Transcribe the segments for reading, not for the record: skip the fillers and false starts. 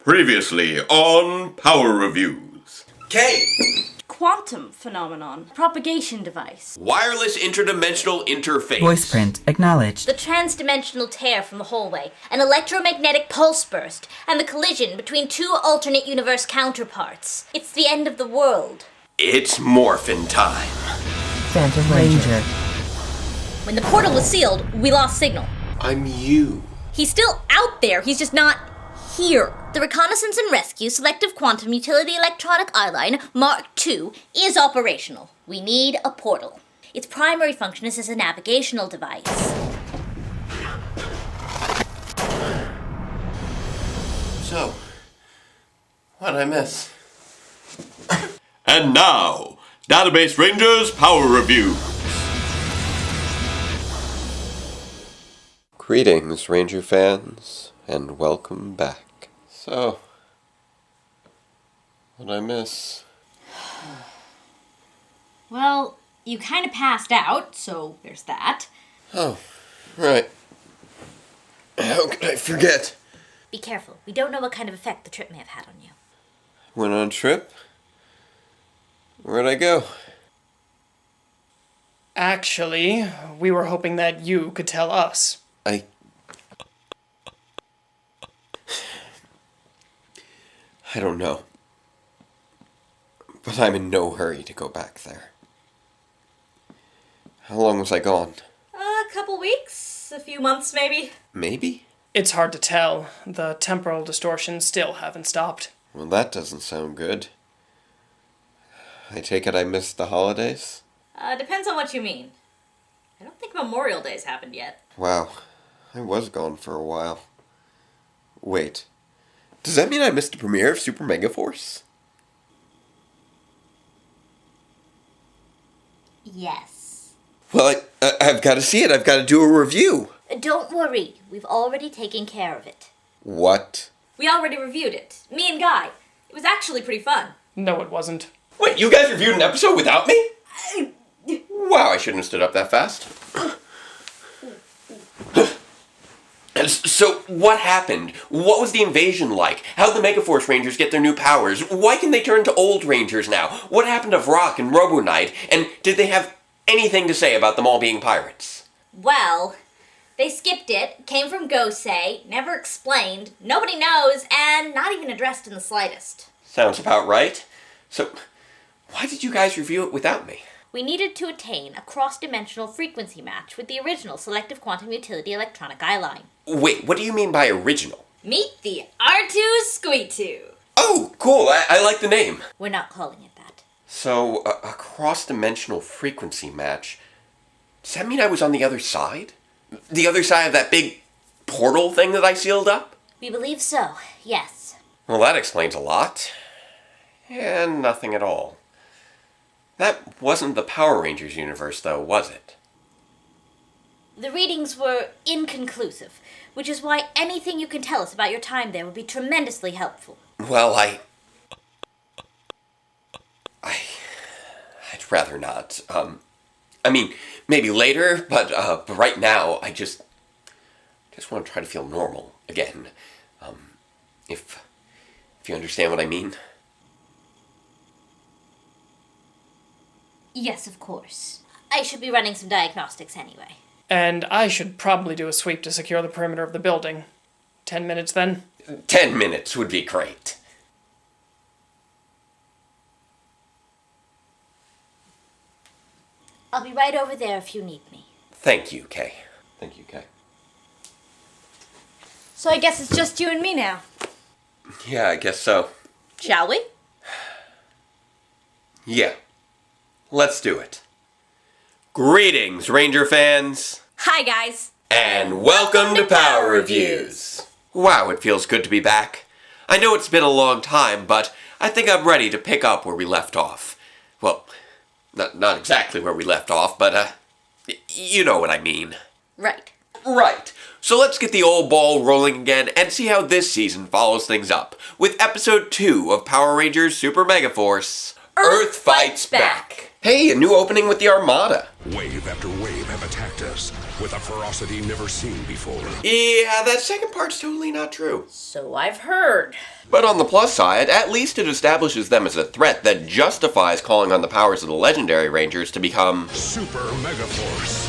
Previously on Power Reviews. K. Quantum phenomenon. Propagation device. Wireless interdimensional interface. Voice print acknowledged. The transdimensional tear from the hallway, an electromagnetic pulse burst, and the collision between two alternate universe counterparts. It's the end of the world. It's morphin' time. Phantom Ranger. When the portal was sealed, we lost signal. I'm you. He's still out there, he's just not here. The Reconnaissance and Rescue Selective Quantum Utility Electronic Eyeline, Mark II, is operational. We need a portal. Its primary function is as a navigational device. So, what'd I miss? And now, Database Rangers Power Review. Greetings, Ranger fans, and welcome back. So, what'd I miss? Well, you kind of passed out, so there's that. Oh, right. How could I forget? Be careful, we don't know what kind of effect the trip may have had on you. Went on a trip? Where'd I go? Actually, we were hoping that you could tell us. I don't know. But I'm in no hurry to go back there. How long was I gone? A couple weeks, a few months maybe. Maybe? It's hard to tell. The temporal distortions still haven't stopped. Well, that doesn't sound good. I take it I missed the holidays? Depends on what you mean. I don't think Memorial Day's happened yet. Wow, I was gone for a while. Wait, does that mean I missed the premiere of Super Megaforce? Yes. Well, I've got to see it. I've got to do a review. Don't worry, we've already taken care of it. What? We already reviewed it. Me and Guy. It was actually pretty fun. No, it wasn't. Wait, you guys reviewed an episode without me? Wow, I shouldn't have stood up that fast. So, what happened? What was the invasion like? How'd the Megaforce Rangers get their new powers? Why can they turn to old Rangers now? What happened to Vrock and Robo Knight? And did they have anything to say about them all being pirates? Well, they skipped it, came from Gosei, never explained, nobody knows, and not even addressed in the slightest. Sounds about right. So, why did you guys review it without me? We needed to attain a cross-dimensional frequency match with the original Selective Quantum Utility Electronic Eyeline. Wait, what do you mean by original? Meet the R2 Squee2. Oh, cool, I like the name. We're not calling it that. So, a cross-dimensional frequency match. Does that mean I was on the other side? The other side of that big portal thing that I sealed up? We believe so, yes. Well, that explains a lot. And nothing at all. That wasn't the Power Rangers universe, though, was it? The readings were inconclusive, which is why anything you can tell us about your time there would be tremendously helpful. Well, I'd rather not. I mean, maybe later, but right now, I just want to try to feel normal again. If you understand what I mean. Yes, of course. I should be running some diagnostics anyway. And I should probably do a sweep to secure the perimeter of the building. 10 minutes then? 10 minutes would be great. I'll be right over there if you need me. Thank you, Kay. Thank you, Kay. So I guess it's just you and me now. Yeah, I guess so. Shall we? Yeah. Let's do it. Greetings, Ranger fans. Hi, guys. And welcome to Power Reviews. Wow, it feels good to be back. I know it's been a long time, but I think I'm ready to pick up where we left off. Well, not exactly where we left off, but, you know what I mean. Right. Right. So let's get the old ball rolling again and see how this season follows things up with Episode 2 of Power Rangers Super Megaforce, Earth fights back. Hey, a new opening with the Armada. Wave after wave have attacked us with a ferocity never seen before. Yeah, that second part's totally not true. So I've heard. But on the plus side, at least it establishes them as a threat that justifies calling on the powers of the legendary Rangers to become Super Megaforce.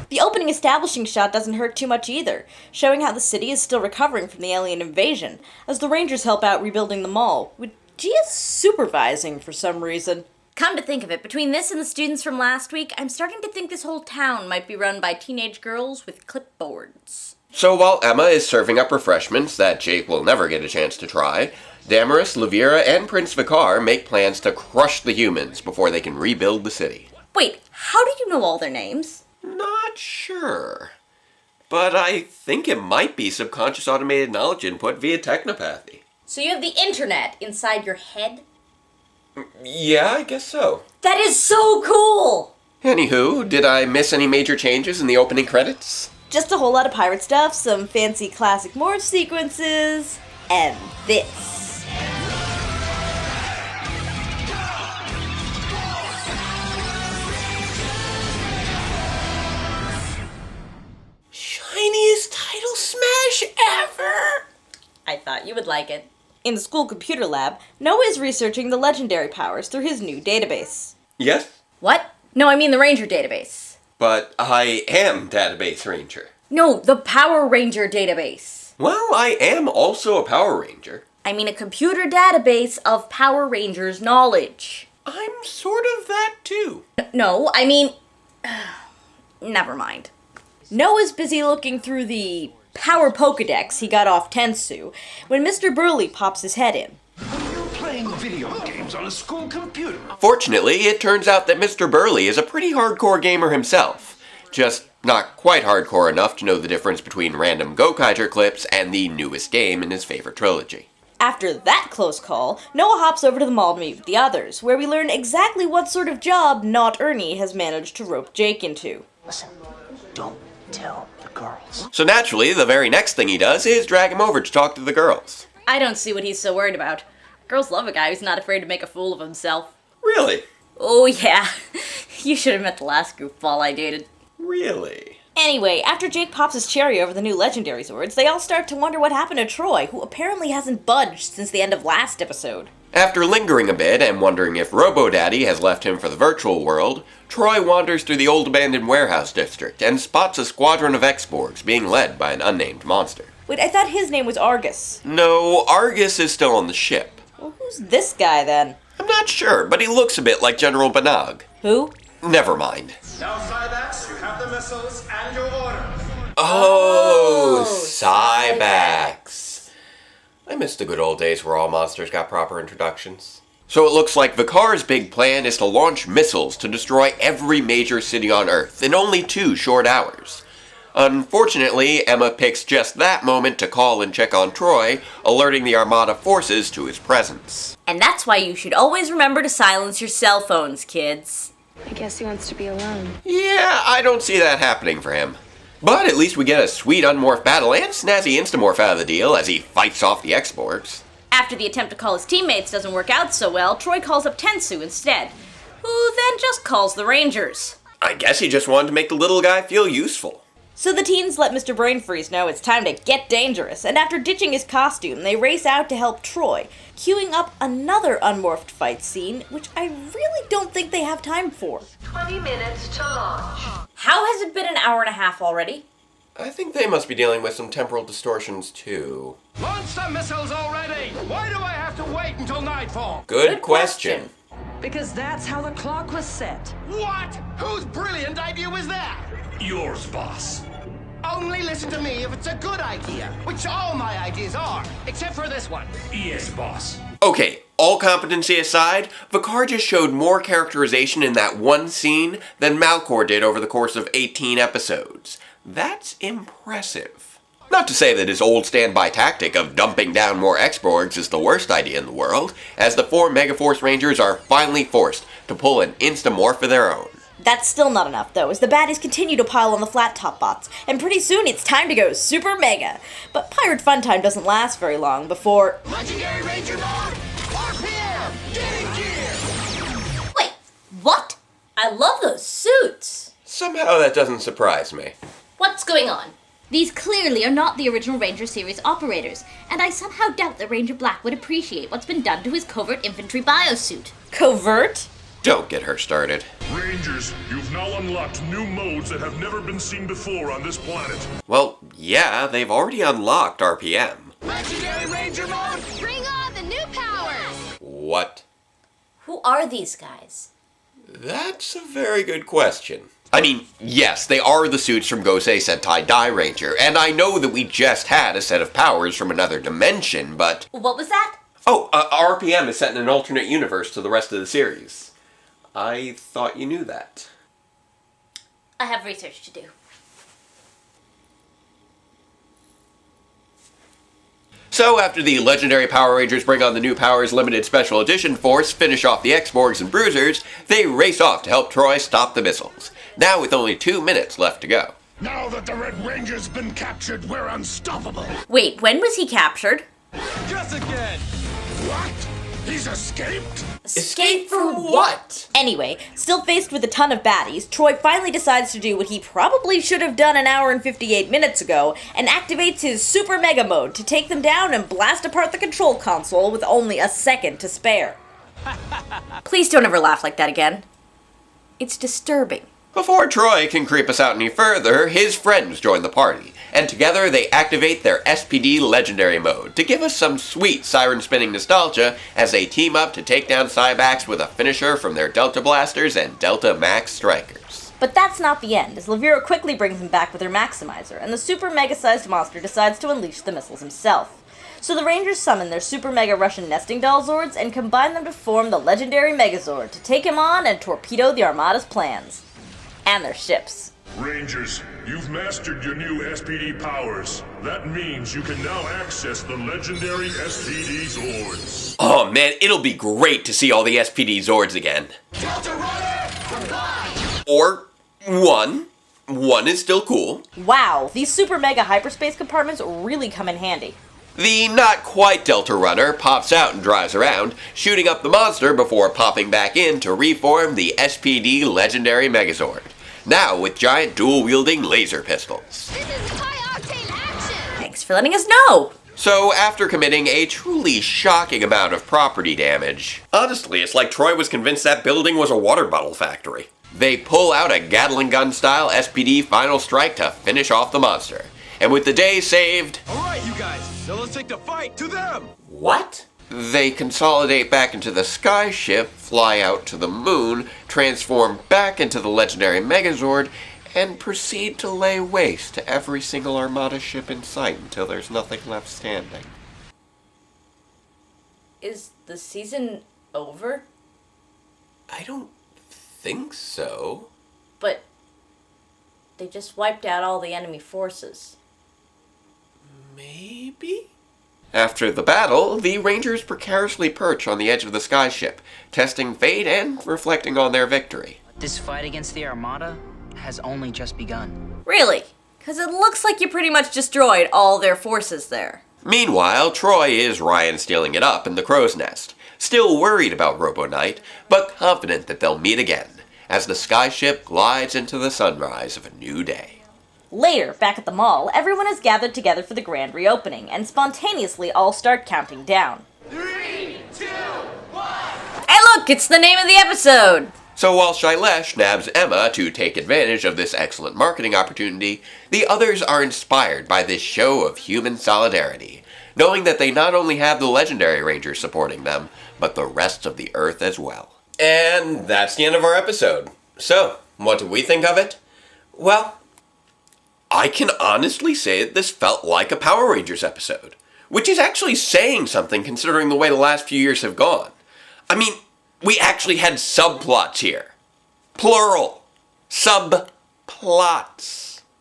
The opening establishing shot doesn't hurt too much either, showing how the city is still recovering from the alien invasion, as the Rangers help out rebuilding the mall, with Gia's supervising for some reason. Come to think of it, between this and the students from last week, I'm starting to think this whole town might be run by teenage girls with clipboards. So while Emma is serving up refreshments that Jake will never get a chance to try, Damaris, Levira, and Prince Vicar make plans to crush the humans before they can rebuild the city. Wait, how do you know all their names? Not sure. But I think it might be subconscious automated knowledge input via technopathy. So you have the internet inside your head? Yeah, I guess so. That is so cool! Anywho, did I miss any major changes in the opening credits? Just a whole lot of pirate stuff, some fancy classic morph sequences, and this. Shiniest title smash ever! I thought you would like it. In the school computer lab, Noah is researching the legendary powers through his new database. Yes, What? No, I mean the Ranger database. but I am Database Ranger. No, the Power Ranger database. Well, I am also a Power Ranger. I mean a computer database of Power Rangers knowledge. I'm sort of that too. No, I mean... Never mind. Noah's busy looking through the Power Pokedex he got off Tensu when Mr. Burley pops his head in. You're playing video games on a school computer. Fortunately, it turns out that Mr. Burley is a pretty hardcore gamer himself. Just not quite hardcore enough to know the difference between random Gokaiger clips and the newest game in his favorite trilogy. After that close call, Noah hops over to the mall to meet with the others, where we learn exactly what sort of job Not Ernie has managed to rope Jake into. Listen, don't tell the girls. So naturally, the very next thing he does is drag him over to talk to the girls. I don't see what he's so worried about. Girls love a guy who's not afraid to make a fool of himself. Really? Oh yeah, you should have met the last goofball I dated. Really? Anyway, after Jake pops his cherry over the new legendary Zords, they all start to wonder what happened to Troy, who apparently hasn't budged since the end of last episode. After lingering a bit and wondering if Robo-Daddy has left him for the virtual world, Troy wanders through the old abandoned warehouse district and spots a squadron of X-Borgs being led by an unnamed monster. Wait, I thought his name was Argus. No, Argus is still on the ship. Well, who's this guy then? I'm not sure, but he looks a bit like General Banog. Who? Never mind. Now, Cybax, you have the missiles and your order. Oh, Cybax. I miss the good old days where all monsters got proper introductions. So it looks like Vicar's big plan is to launch missiles to destroy every major city on Earth in only 2 short hours. Unfortunately, Emma picks just that moment to call and check on Troy, alerting the Armada forces to his presence. And that's why you should always remember to silence your cell phones, kids. I guess he wants to be alone. Yeah, I don't see that happening for him. But at least we get a sweet unmorph battle and snazzy instamorph out of the deal as he fights off the X-Borgs. After the attempt to call his teammates doesn't work out so well, Troy calls up Tensu instead, who then just calls the Rangers. I guess he just wanted to make the little guy feel useful. So the teens let Mr. Brainfreeze know it's time to get dangerous, and after ditching his costume, they race out to help Troy, queuing up another unmorphed fight scene, which I really don't think they have time for. 20 minutes to launch. How has it been an hour and a half already? I think they must be dealing with some temporal distortions too. Launch the missiles already! Why do I have to wait until nightfall? Good question. Because that's how the clock was set. What? Whose brilliant idea was that? Yours, boss. Only listen to me if it's a good idea, which all my ideas are, except for this one. Yes, boss. Okay, all competency aside, Vicar just showed more characterization in that one scene than Malcor did over the course of 18 episodes. That's impressive. Not to say that his old standby tactic of dumping down more X-Borgs is the worst idea in the world, as the 4 Megaforce Rangers are finally forced to pull an instamorph of their own. That's still not enough, though, as the baddies continue to pile on the flat top bots, and pretty soon it's time to go Super Mega. But Pirate Fun Time doesn't last very long before... Legendary Ranger Mode! RPM! Get in gear! Wait, what? I love those suits. Somehow that doesn't surprise me. What's going on? These clearly are not the original Ranger series operators, and I somehow doubt that Ranger Black would appreciate what's been done to his covert infantry biosuit. Covert? Don't get her started. Rangers, you've now unlocked new modes that have never been seen before on this planet. Well, yeah, they've already unlocked RPM. Legendary Ranger mode! Bring on the new powers! What? Who are these guys? That's a very good question. I mean, yes, they are the suits from Gosei Sentai Dai Ranger, and I know that we just had a set of powers from another dimension, but... What was that? Oh, RPM is set in an alternate universe to the rest of the series. I thought you knew that. I have research to do. So after the legendary Power Rangers Bring on the New Powers Limited Special Edition Force finish off the X-Borgs and Bruisers, they race off to help Troy stop the missiles. Now with only 2 minutes left to go. Now that the Red Ranger's been captured, we're unstoppable. Wait, when was he captured? Just again! What? He's escaped? Escape from what? Anyway, still faced with a ton of baddies, Troy finally decides to do what he probably should have done an hour and 58 minutes ago, and activates his Super Mega Mode to take them down and blast apart the control console with only a second to spare. Please don't ever laugh like that again. It's disturbing. Before Troy can creep us out any further, his friends join the party, and together they activate their SPD Legendary Mode to give us some sweet siren-spinning nostalgia as they team up to take down Cybax with a finisher from their Delta Blasters and Delta Max Strikers. But that's not the end, as Levira quickly brings him back with her Maximizer, and the super mega-sized monster decides to unleash the missiles himself. So the Rangers summon their Super Mega Russian Nesting Doll Zords and combine them to form the legendary Megazord to take him on and torpedo the Armada's plans. And their ships. Rangers, you've mastered your new SPD powers. That means you can now access the legendary SPD Zords. Oh man, it'll be great to see all the SPD Zords again. Delta Runner, combine! Or one. One is still cool. Wow, these super mega hyperspace compartments really come in handy. The not-quite Delta Runner pops out and drives around, shooting up the monster before popping back in to reform the SPD Legendary Megazord. Now with giant dual-wielding laser pistols. This is high-octane action! Thanks for letting us know! So after committing a truly shocking amount of property damage, honestly, it's like Troy was convinced that building was a water bottle factory. They pull out a Gatling gun-style SPD Final Strike to finish off the monster. And with the day saved... Alright, you guys, now let's take the fight to them! What? They consolidate back into the sky ship, fly out to the moon, transform back into the legendary Megazord, and proceed to lay waste to every single Armada ship in sight until there's nothing left standing. Is the season over? I don't think so. But they just wiped out all the enemy forces. Maybe? After the battle, the Rangers precariously perch on the edge of the sky ship, testing fate and reflecting on their victory. This fight against the Armada has only just begun. Really? Because it looks like you pretty much destroyed all their forces there. Meanwhile, Troy is Ryan stealing it up in the crow's nest, still worried about Robo Knight, but confident that they'll meet again, as the sky ship glides into the sunrise of a new day. Later, back at the mall, everyone is gathered together for the grand reopening, and spontaneously all start counting down. 3, 2, 1! Hey look, it's the name of the episode! So while Shailesh nabs Emma to take advantage of this excellent marketing opportunity, the others are inspired by this show of human solidarity, knowing that they not only have the legendary Rangers supporting them, but the rest of the Earth as well. And that's the end of our episode. So, what did we think of it? Well, I can honestly say that this felt like a Power Rangers episode, which is actually saying something considering the way the last few years have gone. I mean, we actually had subplots here. Plural. Subplots.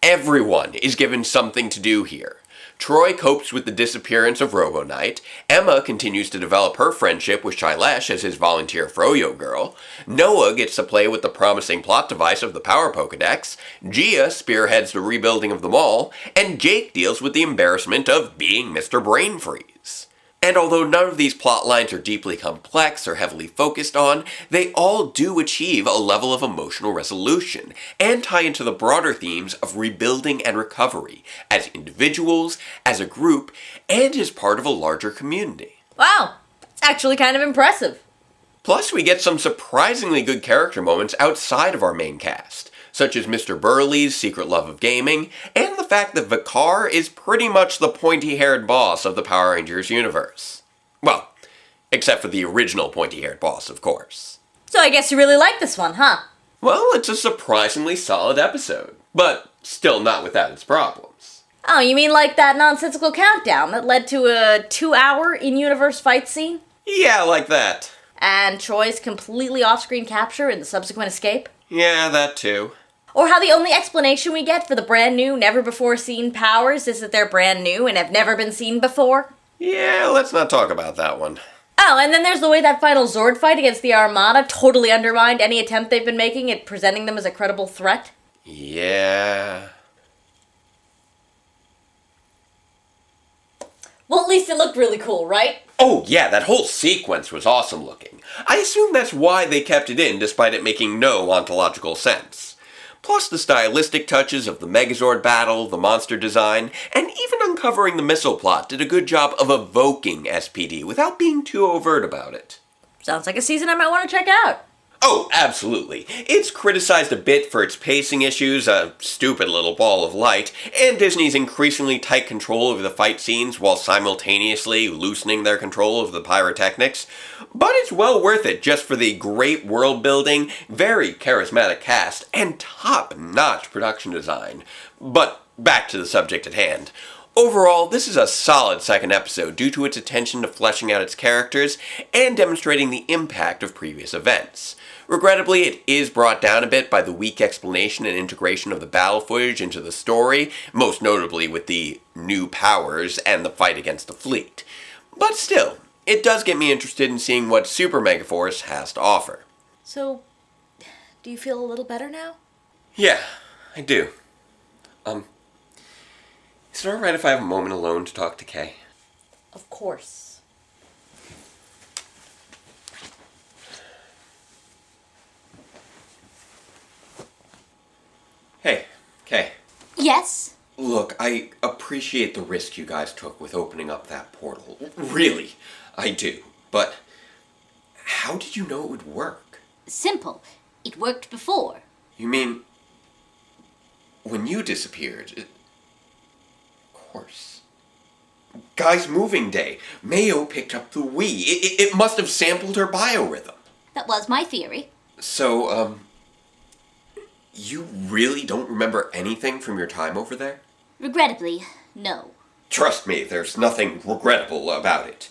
Everyone is given something to do here. Troy copes with the disappearance of Robo Knight, Emma continues to develop her friendship with Shailesh as his volunteer Froyo girl, Noah gets to play with the promising plot device of the Power Pokedex, Gia spearheads the rebuilding of the mall, and Jake deals with the embarrassment of being Mr. Brain Freeze. And although none of these plot lines are deeply complex or heavily focused on, they all do achieve a level of emotional resolution and tie into the broader themes of rebuilding and recovery as individuals, as a group, and as part of a larger community. Wow, that's actually kind of impressive. Plus, we get some surprisingly good character moments outside of our main cast, such as Mr. Burley's secret love of gaming, and the fact that Vicar is pretty much the pointy-haired boss of the Power Rangers universe. Well, except for the original pointy-haired boss, of course. So I guess you really like this one, huh? Well, it's a surprisingly solid episode, but still not without its problems. Oh, you mean like that nonsensical countdown that led to a 2-hour in-universe fight scene? Yeah, like that. And Troy's completely off-screen capture and the subsequent escape? Yeah, that too. Or how the only explanation we get for the brand new, never-before-seen powers is that they're brand new and have never been seen before? Yeah, let's not talk about that one. Oh, and then there's the way that final Zord fight against the Armada totally undermined any attempt they've been making at presenting them as a credible threat. Yeah. Well, at least it looked really cool, right? Oh yeah, that whole sequence was awesome looking. I assume that's why they kept it in despite it making no ontological sense. Plus the stylistic touches of the Megazord battle, the monster design, and even uncovering the missile plot did a good job of evoking SPD without being too overt about it. Sounds like a season I might want to check out. Oh, absolutely. It's criticized a bit for its pacing issues, a stupid little ball of light, and Disney's increasingly tight control over the fight scenes while simultaneously loosening their control of the pyrotechnics. But it's well worth it just for the great world building, very charismatic cast, and top-notch production design. But back to the subject at hand. Overall, this is a solid second episode due to its attention to fleshing out its characters and demonstrating the impact of previous events. Regrettably, it is brought down a bit by the weak explanation and integration of the battle footage into the story, most notably with the new powers and the fight against the fleet. But still, it does get me interested in seeing what Super Megaforce has to offer. So, do you feel a little better now? Yeah, I do. Is it alright if I have a moment alone to talk to Kay? Of course. Hey, Kay. Yes? Look, I appreciate the risk you guys took with opening up that portal. Really, I do. But how did you know it would work? Simple. It worked before. You mean when you disappeared? Of course. Guy's moving day. Mayo picked up the Wii. It must have sampled her biorhythm. That was my theory. So, you really don't remember anything from your time over there? Regrettably, no. Trust me, there's nothing regrettable about it.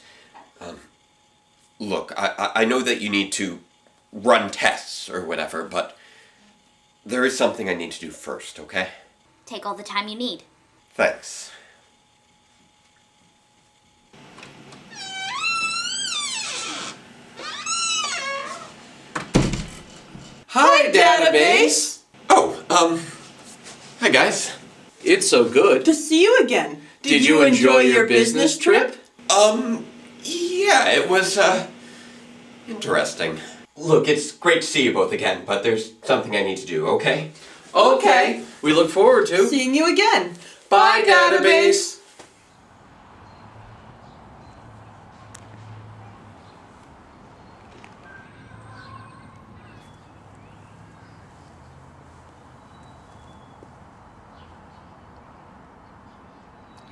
Look, I know that you need to run tests or whatever, but there is something I need to do first, okay? Take all the time you need. Thanks. Hi, database! Oh, hi guys. It's so good to see you again. Did you enjoy your business trip? Yeah, it was, interesting. Look, it's great to see you both again, but there's something I need to do, okay? Okay, we look forward to seeing you again. Bye, database!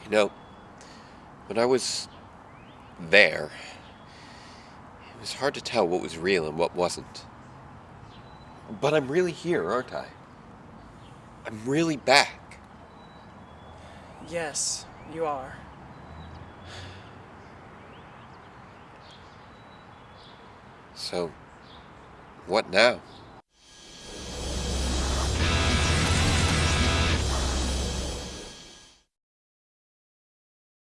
You know, when I was there, it was hard to tell what was real and what wasn't. But I'm really here, aren't I? I'm really back. Yes, you are. So, what now?